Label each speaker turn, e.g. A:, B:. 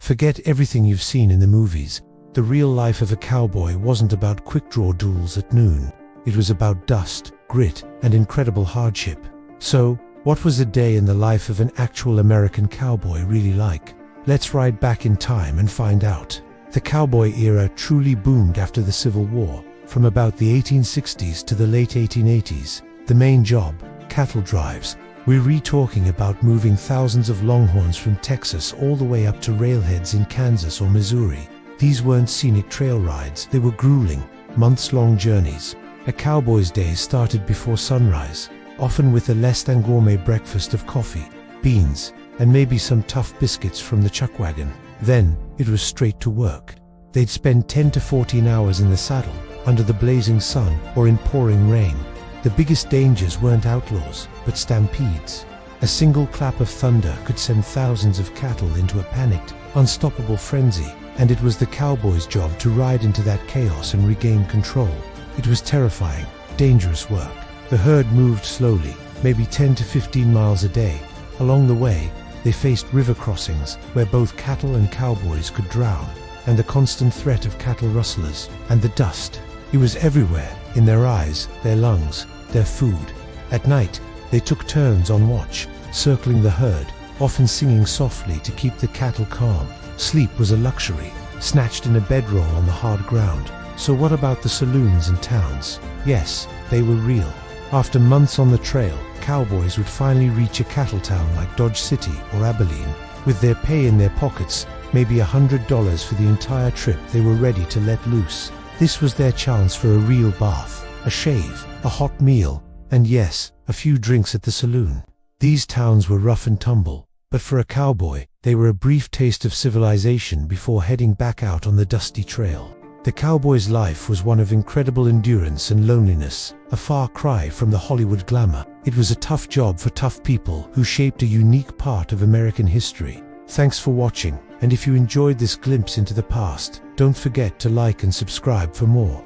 A: Forget everything you've seen in the movies. The real life of a cowboy wasn't about quick-draw duels at noon. It was about dust, grit, and incredible hardship. So, what was a day in the life of an actual American cowboy really like? Let's ride back in time and find out. The cowboy era truly boomed after the Civil War. From about the 1860s to the late 1880s, the main job, cattle drives. We're talking about moving thousands of longhorns from Texas all the way up to railheads in Kansas or Missouri. These weren't scenic trail rides, they were grueling, months-long journeys. A cowboy's day started before sunrise, often with a less than gourmet breakfast of coffee, beans, and maybe some tough biscuits from the chuck wagon. Then, it was straight to work. They'd spend 10 to 14 hours in the saddle, under the blazing sun or in pouring rain. The biggest dangers weren't outlaws, but stampedes. A single clap of thunder could send thousands of cattle into a panicked, unstoppable frenzy, and it was the cowboy's job to ride into that chaos and regain control. It was terrifying, dangerous work. The herd moved slowly, maybe 10 to 15 miles a day. Along the way, they faced river crossings where both cattle and cowboys could drown, and the constant threat of cattle rustlers, and the dust. It was everywhere, in their eyes, their lungs, their food. At night, they took turns on watch, circling the herd, often singing softly to keep the cattle calm. Sleep was a luxury, snatched in a bedroll on the hard ground. So what about the saloons and towns? Yes, they were real. After months on the trail, cowboys would finally reach a cattle town like Dodge City or Abilene. With their pay in their pockets, maybe $100 for the entire trip, they were ready to let loose. This was their chance for a real bath, a shave, a hot meal, and yes, a few drinks at the saloon. These towns were rough and tumble, but for a cowboy, they were a brief taste of civilization before heading back out on the dusty trail. The cowboy's life was one of incredible endurance and loneliness, a far cry from the Hollywood glamour. It was a tough job for tough people who shaped a unique part of American history. Thanks for watching, and if you enjoyed this glimpse into the past, don't forget to like and subscribe for more.